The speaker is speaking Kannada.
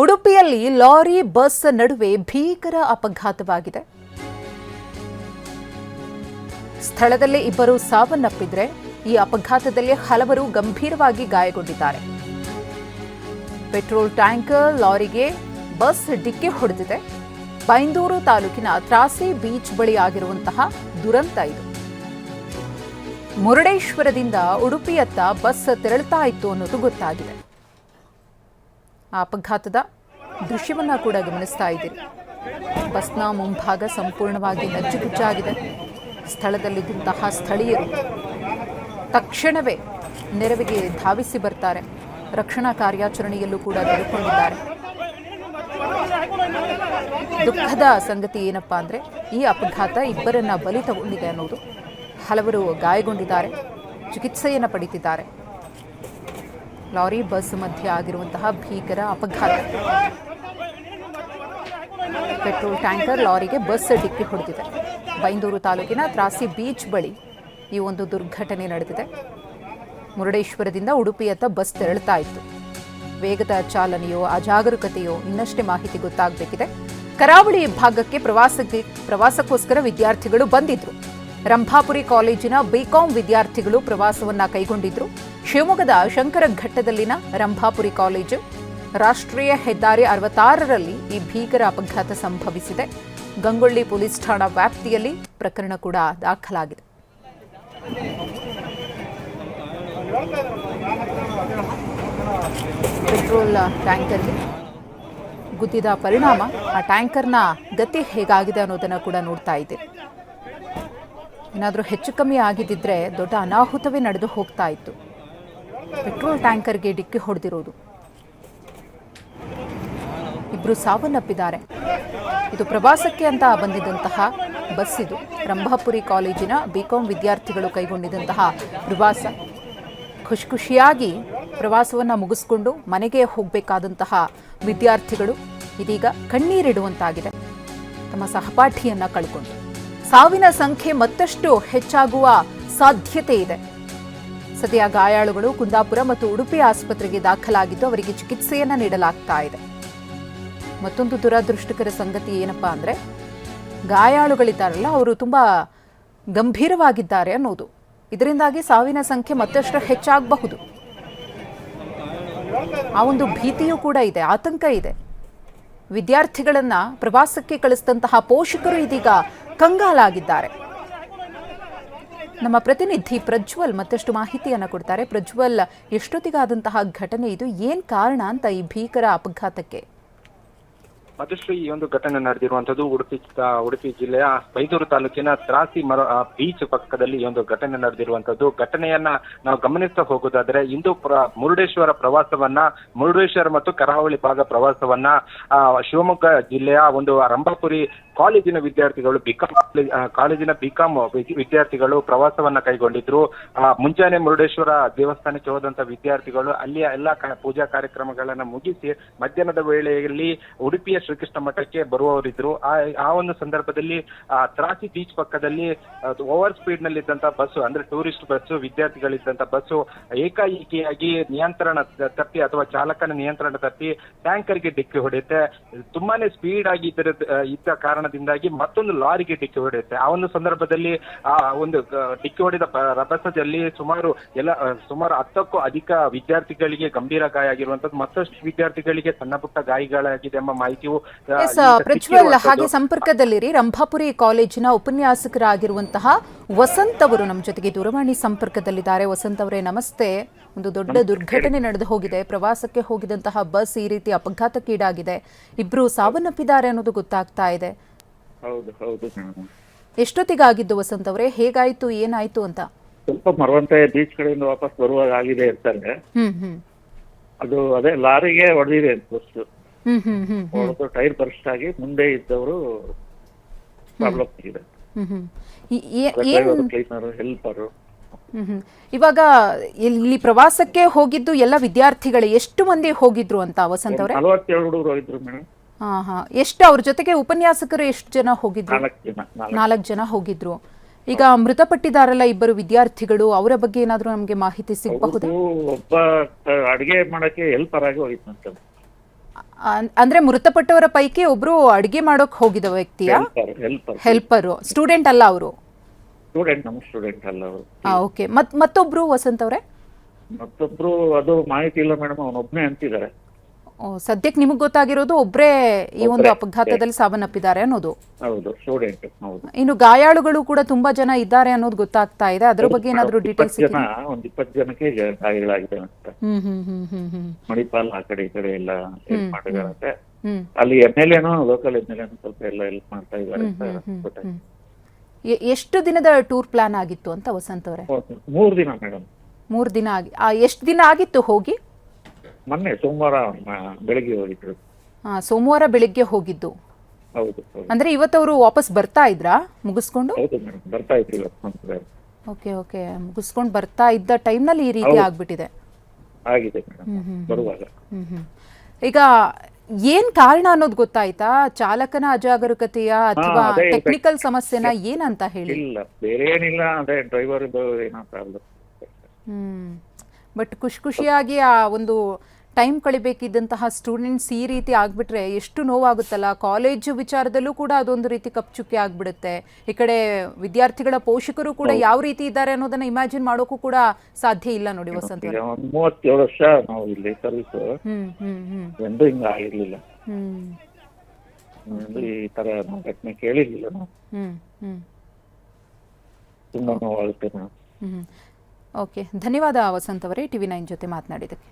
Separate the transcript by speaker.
Speaker 1: ಉಡುಪಿಯಲ್ಲಿ ಲಾರಿ ಬಸ್ ನಡುವೆ ಭೀಕರ ಅಪಘಾತವಾಗಿದೆ. ಸ್ಥಳದಲ್ಲೇ ಇಬ್ಬರು ಸಾವನ್ನಪ್ಪಿದ್ರೆ ಈ ಅಪಘಾತದಲ್ಲಿ ಹಲವರು ಗಂಭೀರವಾಗಿ ಗಾಯಗೊಂಡಿದ್ದಾರೆ. ಪೆಟ್ರೋಲ್ ಟ್ಯಾಂಕರ್ ಲಾರಿಗೆ ಬಸ್ ಡಿಕ್ಕಿ ಹೊಡೆದಿದೆ. ಬೈಂದೂರು ತಾಲೂಕಿನ ತ್ರಾಸಿ ಬೀಚ್ ಬಳಿ ಆಗಿರುವಂತಹ ದುರಂತ ಇದು. ಮುರುಡೇಶ್ವರದಿಂದ ಉಡುಪಿಯತ್ತ ಬಸ್ ತೆರಳುತ್ತಾ ಇತ್ತು ಅನ್ನೋದು ಗೊತ್ತಾಗಿದೆ. ಆ ಅಪಘಾತದ ದೃಶ್ಯವನ್ನ ಕೂಡ ಗಮನಿಸ್ತಾ ಇದ್ದೀರಿ. ಬಸ್ನ ಮುಂಭಾಗ ಸಂಪೂರ್ಣವಾಗಿ ನಜ್ಜುಗುಜ್ಜಾಗಿದೆ. ಸ್ಥಳದಲ್ಲಿದ್ದಂತಹ ಸ್ಥಳೀಯರು ತಕ್ಷಣವೇ ನೆರವಿಗೆ ಧಾವಿಸಿ ಬರ್ತಾರೆ. ರಕ್ಷಣಾ ಕಾರ್ಯಾಚರಣೆಯಲ್ಲೂ ಕೂಡ ತೊಡಗಿಕೊಂಡಿದ್ದಾರೆ. ದುಃಖದ ಸಂಗತಿ ಏನಪ್ಪಾ ಅಂದ್ರೆ ಈ ಅಪಘಾತ ಇಬ್ಬರನ್ನ ಬಲಿ ತಗೊಂಡಿದೆ ಅನ್ನೋದು. ಹಲವರು ಗಾಯಗೊಂಡಿದ್ದಾರೆ, ಚಿಕಿತ್ಸೆಯನ್ನು ಪಡೆದಿದ್ದಾರೆ. ಲಾರಿ ಬಸ್ ಮಧ್ಯೆ ಆಗಿರುವಂತಹ ಭೀಕರ ಅಪಘಾತ. ಪೆಟ್ರೋಲ್ ಟ್ಯಾಂಕರ್ ಲಾರಿಗೆ ಬಸ್ ಡಿಕ್ಕಿ ಹೊಡೆದಿದೆ. ಬೈಂದೂರು ತಾಲೂಕಿನ ತ್ರಾಸಿ ಬೀಚ್ ಬಳಿ ಈ ಒಂದು ದುರ್ಘಟನೆ ನಡೆದಿದೆ. ಮುರುಡೇಶ್ವರದಿಂದ ಉಡುಪಿಯತ್ತ ಬಸ್ ತೆರಳುತ್ತಾ ಇತ್ತು. ವೇಗದ ಚಾಲನೆಯೋ ಅಜಾಗರೂಕತೆಯೋ ಇನ್ನಷ್ಟೇ ಮಾಹಿತಿ ಗೊತ್ತಾಗಬೇಕಿದೆ. ಕರಾವಳಿ ಭಾಗಕ್ಕೆ ಪ್ರವಾಸಕ್ಕೋಸ್ಕರ ವಿದ್ಯಾರ್ಥಿಗಳು ಬಂದಿದ್ರು. ರಂಭಾಪುರಿ ಕಾಲೇಜಿನ ಬಿಕಾಂ ವಿದ್ಯಾರ್ಥಿಗಳು ಪ್ರವಾಸವನ್ನ ಕೈಗೊಂಡಿದ್ರು. ಶಿವಮೊಗ್ಗದ ಶಂಕರಘಟ್ಟದಲ್ಲಿನ ರಂಭಾಪುರಿ ಕಾಲೇಜು ರಾಷ್ಟ್ರೀಯ ಹೆದ್ದಾರಿ 66ರಲ್ಲಿ ಈ ಭೀಕರ ಅಪಘಾತ ಸಂಭವಿಸಿದೆ. ಗಂಗೊಳ್ಳಿ ಪೊಲೀಸ್ ಠಾಣಾ ವ್ಯಾಪ್ತಿಯಲ್ಲಿ ಪ್ರಕರಣ ಕೂಡ ದಾಖಲಾಗಿದೆ. ಪೆಟ್ರೋಲ್ ಟ್ಯಾಂಕರ್ಗೆ ಗುದ್ದಿದ ಪರಿಣಾಮ ಆ ಟ್ಯಾಂಕರ್ನ ಗತಿ ಹೇಗಾಗಿದೆ ಅನ್ನೋದನ್ನು ಕೂಡ ನೋಡ್ತಾ ಇದ್ದೀರಿ. ಏನಾದರೂ ಹೆಚ್ಚು ಕಮ್ಮಿ ಆಗಿದ್ದಿದ್ರೆ ದೊಡ್ಡ ಅನಾಹುತವೇ ನಡೆದು ಹೋಗ್ತಾ ಇತ್ತು. ಪೆಟ್ರೋಲ್ ಟ್ಯಾಂಕರ್ಗೆ ಡಿಕ್ಕಿ ಹೊಡೆದಿರೋದು. ಇಬ್ಬರು ಸಾವನ್ನಪ್ಪಿದ್ದಾರೆ. ಇದು ಪ್ರವಾಸಕ್ಕೆ ಅಂತ ಬಂದಿದ್ದಂತಹ ಬಸ್ ಇದು. ರಂಭಾಪುರಿ ಕಾಲೇಜಿನ ಬಿಕಾಂ ವಿದ್ಯಾರ್ಥಿಗಳು ಕೈಗೊಂಡಿದ್ದಂತಹ ಪ್ರವಾಸ. ಖುಷಿಯಾಗಿ ಪ್ರವಾಸವನ್ನು ಮುಗಿಸ್ಕೊಂಡು ಮನೆಗೆ ಹೋಗಬೇಕಾದಂತಹ ವಿದ್ಯಾರ್ಥಿಗಳು ಇದೀಗ ಕಣ್ಣೀರಿಡುವಂತಾಗಿದೆ. ತಮ್ಮ ಸಹಪಾಠಿಯನ್ನ ಕಳ್ಕೊಂಡು ಸಾವಿನ ಸಂಖ್ಯೆ ಮತ್ತಷ್ಟು ಹೆಚ್ಚಾಗುವ ಸಾಧ್ಯತೆ ಇದೆ. ಸದ್ಯ ಗಾಯಾಳುಗಳು ಕುಂದಾಪುರ ಮತ್ತು ಉಡುಪಿ ಆಸ್ಪತ್ರೆಗೆ ದಾಖಲಾಗಿದ್ದು ಅವರಿಗೆ ಚಿಕಿತ್ಸೆಯನ್ನ ನೀಡಲಾಗ್ತಾ ಇದೆ. ಮತ್ತೊಂದು ದುರದೃಷ್ಟಕರ ಸಂಗತಿ ಏನಪ್ಪಾ ಅಂದ್ರೆ ಗಾಯಾಳುಗಳಿದ್ದಾರಲ್ಲ ಅವರು ತುಂಬಾ ಗಂಭೀರವಾಗಿದ್ದಾರೆ ಅನ್ನೋದು. ಇದರಿಂದಾಗಿ ಸಾವಿನ ಸಂಖ್ಯೆ ಮತ್ತಷ್ಟು ಹೆಚ್ಚಾಗಬಹುದು. ಆ ಒಂದು ಭೀತಿಯೂ ಕೂಡ ಇದೆ, ಆತಂಕ ಇದೆ. ವಿದ್ಯಾರ್ಥಿಗಳನ್ನ ಪ್ರವಾಸಕ್ಕೆ ಕಳಿಸಿದಂತಹ ಪೋಷಕರು ಇದೀಗ ಕಂಗಾಲಾಗಿದ್ದಾರೆ. ನಮ್ಮ ಪ್ರತಿನಿಧಿ ಪ್ರಜ್ವಲ್ ಮತ್ತಷ್ಟು ಮಾಹಿತಿಯನ್ನ ಕೊಡ್ತಾರೆ. ಪ್ರಜ್ವಲ್, ಎಷ್ಟೊತ್ತಿಗಾದಂತಹ ಘಟನೆ ಇದು? ಏನ್ ಕಾರಣ ಅಂತ ಈ ಭೀಕರ ಅಪಘಾತಕ್ಕೆ?
Speaker 2: ಮಧುಶ್ರೀ, ಈ ಒಂದು ಘಟನೆ ನಡೆದಿರುವಂತದ್ದು ಉಡುಪಿ ಜಿಲ್ಲೆಯ ಬೈಂದೂರು ತಾಲೂಕಿನ ತ್ರಾಸಿ ಬೀಚ್ ಪಕ್ಕದಲ್ಲಿ ಈ ಒಂದು ಘಟನೆ ನಡೆದಿರುವಂತದ್ದು. ಘಟನೆಯನ್ನ ನಾವು ಗಮನಿಸ್ತಾ ಹೋಗೋದಾದ್ರೆ ಇಂದು ಮುರುಡೇಶ್ವರ ಮತ್ತು ಕರಾವಳಿ ಭಾಗ ಪ್ರವಾಸವನ್ನ ಶಿವಮೊಗ್ಗ ಜಿಲ್ಲೆಯ ಒಂದು ರಂಭಾಪುರಿ ಕಾಲೇಜಿನ ವಿದ್ಯಾರ್ಥಿಗಳು ಕಾಲೇಜಿನ ಬಿಕಾಂ ವಿದ್ಯಾರ್ಥಿಗಳು ಪ್ರವಾಸವನ್ನ ಕೈಗೊಂಡಿದ್ರು. ಮುಂಜಾನೆ ಮುರುಡೇಶ್ವರ ದೇವಸ್ಥಾನಕ್ಕೆ ಹೋದಂತ ವಿದ್ಯಾರ್ಥಿಗಳು ಅಲ್ಲಿಯ ಎಲ್ಲಾ ಪೂಜಾ ಕಾರ್ಯಕ್ರಮಗಳನ್ನ ಮುಗಿಸಿ ಮಧ್ಯಾಹ್ನದ ವೇಳೆಯಲ್ಲಿ ಉಡುಪಿಯ ಶ್ರೀಕೃಷ್ಣ ಮಠಕ್ಕೆ ಬರುವವರಿದ್ರು. ಆ ಒಂದು ಸಂದರ್ಭದಲ್ಲಿ ತ್ರಾಸಿ ಬೀಚ್ ಪಕ್ಕದಲ್ಲಿ ಓವರ್ ಸ್ಪೀಡ್ ನಲ್ಲಿ ಇದ್ದಂತ ಬಸ್ಸು, ಅಂದ್ರೆ ಟೂರಿಸ್ಟ್ ಬಸ್ಸು, ವಿದ್ಯಾರ್ಥಿಗಳಿದ್ದಂತ ಬಸ್ಸು ಏಕಾಏಕಿಯಾಗಿ ನಿಯಂತ್ರಣ ತಪ್ಪಿ ಅಥವಾ ಚಾಲಕನ ನಿಯಂತ್ರಣ ತಪ್ಪಿ ಟ್ಯಾಂಕರ್ಗೆ ಡಿಕ್ಕಿ ಹೊಡೆಯುತ್ತೆ. ತುಂಬಾನೇ ಸ್ಪೀಡ್ ಆಗಿ ಇದ್ದ ಕಾರಣದಿಂದಾಗಿ ಮತ್ತೊಂದು ಲಾರಿಗೆ ಡಿಕ್ಕಿ ಹೊಡೆಯುತ್ತೆ. ಆ ಒಂದು ಸಂದರ್ಭದಲ್ಲಿ ಒಂದು ಡಿಕ್ಕಿ ಹೊಡೆದ ರಭಸದಲ್ಲಿ ಸುಮಾರು 10ಕ್ಕೂ ಅಧಿಕ ವಿದ್ಯಾರ್ಥಿಗಳಿಗೆ ಗಂಭೀರ ಗಾಯ ಆಗಿರುವಂತದ್ದು. ಮತ್ತಷ್ಟು ವಿದ್ಯಾರ್ಥಿಗಳಿಗೆ ಸಣ್ಣ ಪುಟ್ಟ ಗಾಯಗಳಾಗಿದೆ ಎಂಬ ಮಾಹಿತಿಯು
Speaker 1: ಪ್ರಜ್ವಲ್, ಹಾಗೆ ಸಂಪರ್ಕದಲ್ಲಿರಿ. ರಂಭಾಪುರಿ ಕಾಲೇಜಿನ ಉಪನ್ಯಾಸಕರಾಗಿರುವಂತಹ ವಸಂತ್ ಅವರು ನಮ್ಮ ಜೊತೆಗೆ ದೂರವಾಣಿ ಸಂಪರ್ಕದಲ್ಲಿದ್ದಾರೆ. ವಸಂತ್ ಅವರೇ, ನಮಸ್ತೆ. ಒಂದು ದೊಡ್ಡ ದುರ್ಘಟನೆ ನಡೆದು ಹೋಗಿದೆ. ಪ್ರವಾಸಕ್ಕೆ ಹೋಗಿದಂತಹ ಬಸ್ ಈ ರೀತಿ ಅಪಘಾತಕ್ಕೀಡಾಗಿದೆ. ಇಬ್ರು ಸಾವನ್ನಪ್ಪಿದ್ದಾರೆ ಅನ್ನೋದು ಗೊತ್ತಾಗ್ತಾ ಇದೆ. ಎಷ್ಟೊತ್ತಿಗಾಗಿದ್ದು ವಸಂತ್ ಅವರೇ? ಹೇಗಾಯ್ತು, ಏನಾಯ್ತು ಅಂತ?
Speaker 3: ಸ್ವಲ್ಪ ಮರವಂತೆ ಬೀಚ್ ಕಡೆಯಿಂದ ವಾಪಸ್ ಬರುವಾಗ ಆಗಿದೆ ಇರ್ತಾರೆ. ಅದು ಅದೇ ಲಾರಿಗೆ ಹೊಡೆದಿದೆ ಬಸ್. ಟೈರ್ ಬರ್ಸ್ಟ್ ಆಗಿ ಮುಂದೆ ಇದ್ದವರು ಪ್ರಾಬ್ಲಮ್ ಆಗಿದೆ. ಹೆಲ್ಪರ್.
Speaker 1: ಇವಾಗ ಇಲ್ಲಿ ಪ್ರವಾಸಕ್ಕೆ ಹೋಗಿದ್ದು ಎಲ್ಲ ವಿದ್ಯಾರ್ಥಿಗಳು ಎಷ್ಟು ಮಂದಿ ಹೋಗಿದ್ರು ಅಂತ ವಸಂತ್ ಅವರೇ?
Speaker 3: 47 ಹುಡುಗರು ಹೋಗಿದ್ರು ಮೇಡಮ್.
Speaker 1: ಎಷ್ಟು ಅವ್ರ ಜೊತೆಗೆ ಉಪನ್ಯಾಸಕರು ಎಷ್ಟು ಜನ ಹೋಗಿದ್ರು? 4 ಜನ ಹೋಗಿದ್ರು. ಈಗ ಮೃತಪಟ್ಟಿದಾರಲ್ಲ ಇಬ್ಬರು ವಿದ್ಯಾರ್ಥಿಗಳು, ಅವರ ಬಗ್ಗೆ ಏನಾದ್ರೂ ನಮ್ಗೆ ಮಾಹಿತಿ ಸಿಗಬಹುದು?
Speaker 3: ಒಬ್ಬ ಅಡಿಗೆ ಮಾಡಕ್ಕೆ ಹೆಲ್ಪರ್ ಆಗಿ ಹೋಗಿದ್ನಂತೆ.
Speaker 1: ಅಂದ್ರೆ ಮೃತಪಟ್ಟವರ ಪೈಕಿ ಒಬ್ರು ಅಡಿಗೆ ಮಾಡೋಕ್ ಹೋಗಿದ ವ್ಯಕ್ತಿಯ
Speaker 3: ಹೆಲ್ಪರ್
Speaker 1: ಹೆಲ್ಪರು, ಸ್ಟೂಡೆಂಟ್ ಅಲ್ಲ ಅವರು?
Speaker 3: ಸ್ಟೂಡೆಂಟ್, ನಮ್ಮ ಸ್ಟೂಡೆಂಟ್ ಅಲ್ಲ ಅವರು.
Speaker 1: ಓಕೆ. ಮತ್ತೊಬ್ರು ವಸಂತ್ ಅವರೇ?
Speaker 3: ಮತ್ತೊಬ್ರು ಅದು ಮಾಹಿತಿ ಇಲ್ಲ ಮೇಡಮ್, ಅವನೊಬ್ನೇ ಅಂತಿದ್ದಾರೆ.
Speaker 1: ಸದ್ಯಕ್ಕೆ ನಿಮಗೆ ಗೊತ್ತಾಗಿರೋದು ಒಬ್ರೇ ಈ ಒಂದು ಅಪಘಾತದಲ್ಲಿ ಸಾವನ್ನಪ್ಪಿದ್ದಾರೆ ಅನ್ನೋದು?
Speaker 3: ಹೌದು, ಸ್ಟೂಡೆಂಟ್. ಹೌದು.
Speaker 1: ಇನ್ನು ಗಾಯಾಳುಗಳು ಕೂಡ ತುಂಬಾ ಜನ ಇದ್ದಾರೆ ಅನ್ನೋದು ಗೊತ್ತಾಗ್ತಾ ಇದೆ. ಅದ್ರ ಬಗ್ಗೆ ಏನಾದ್ರು ಡೀಟೇಲ್ಸ್?
Speaker 3: ಒಂದ್ 20 ಜನಕ್ಕೆ ಗಾಯಗಳಾಗಿದೆ ಅಂತ. ಮಣಿಪಾಲ್ ಆ ಕಡೆ ಈ ಕಡೆ ಎಲ್ಲ ಹೆಲ್ಪ್ ಮಾಡಿದಾರಂತೆ. ಅಲ್ಲಿ MLA ಲೋಕಲ್ MLA ಸ್ವಲ್ಪ ಎಲ್ಲ ಹೆಲ್ಪ್ ಮಾಡ್ತಾ ಇದ್ದಾರೆ ಅಂತ ಗೊತ್ತಾಯ್ತು.
Speaker 1: ಎಷ್ಟು ದಿನದ ಟೂರ್ ಪ್ಲಾನ್ ಆಗಿತ್ತು ಅಂತ ವಸಂತ್ ಅವರೇ?
Speaker 3: 3 ದಿನ ಮೇಡಮ್.
Speaker 1: 3 ದಿನ ಆಗಿ ಎಷ್ಟು ದಿನ ಆಗಿತ್ತು ಹೋಗಿ?
Speaker 3: ಮೊನ್ನೆ ಸೋಮವಾರ ಬೆಳಿಗ್ಗೆ ಹೋಗಿದ್ರು.
Speaker 1: ಸೋಮವಾರ ಬೆಳಿಗ್ಗೆ ಹೋಗಿದ್ದು.
Speaker 3: ಹೌದು.
Speaker 1: ಅಂದ್ರೆ ಇವತ್ತವರು ವಾಪಸ್ ಬರ್ತಾ ಇದ್ರಾ ಮುಗಿಸ್ಕೊಂಡು?
Speaker 3: ಹೌದು ಮೇಡಮ್, ಬರ್ತಾ ಇದ್ರು ಇವತ್ತು.
Speaker 1: ಓಕೆ. ಮುಗಿಸ್ಕೊಂಡು ಬರ್ತಾ ಇದ್ದ ಟೈಮ್ನಲ್ಲಿ ಈ ರೀತಿ ಆಗ್ಬಿಟ್ಟಿದೆ.
Speaker 3: ಆಗಿದೆ ಮೇಡಮ್ ಬರುವಾಗ.
Speaker 1: ಈಗ ಏನ್ ಕಾರಣ ಅನ್ನೋದು ಗೊತ್ತಾಯ್ತಾ? ಚಾಲಕನ ಅಜಾಗರೂಕತೆಯ ಅಥವಾ ಟೆಕ್ನಿಕಲ್ ಸಮಸ್ಯೆನ ಏನಂತ ಹೇಳಿ?
Speaker 3: ಇಲ್ಲ, ಬೇರೆ ಏನಿಲ್ಲ, ಅದೇ ಡ್ರೈವರ್ ಏನೋ ಪ್ರಾಬ್ಲಮ್.
Speaker 1: ಬಟ್ ಖುಷಿಯಾಗಿ ಆ ಒಂದು ಟೈಮ್ ಕಳಿಬೇಕಿದ್ದಂತಹ ಸ್ಟೂಡೆಂಟ್ಸ್ ಈ ರೀತಿ ಆಗ್ಬಿಟ್ರೆ ಎಷ್ಟು ನೋವಾಗುತ್ತಲ್ಲ. ಕಾಲೇಜು ವಿಚಾರದಲ್ಲೂ ಕೂಡ ಅದೊಂದು ರೀತಿ ಕಪ್ಚುಕ್ಕೆ ಆಗ್ಬಿಡುತ್ತೆ. ಈ ಕಡೆ ವಿದ್ಯಾರ್ಥಿಗಳ ಪೋಷಕರು ಕೂಡ ಯಾವ ರೀತಿ ಇದ್ದಾರೆ ಅನ್ನೋದನ್ನ ಇಮ್ಯಾಜಿನ್ ಮಾಡೋಕ್ಕೂ ಕೂಡ ಸಾಧ್ಯ ಇಲ್ಲ ನೋಡಿ ವಸಂತ.
Speaker 3: 37 ವರ್ಷ ನಾವು ಇಲ್ಲಿ ಸರ್ವಿಸ್, ಎಂದು ಹಿಂಗ ಆಗಿರ್ಲಿಲ್ಲ. ಈ ತರ ಘಟನೆ ಕೇಳಿರ್ಲಿಲ್ಲ ನಾವು. ತುಂಬಾ ನೋವಾಗುತ್ತೆ ನಾವು.
Speaker 1: ಓಕೆ, ಧನ್ಯವಾದ ವಸಂತ್ ಅವರೇ, TV9 ಜೊತೆ ಮಾತನಾಡಿದ್ದಕ್ಕೆ.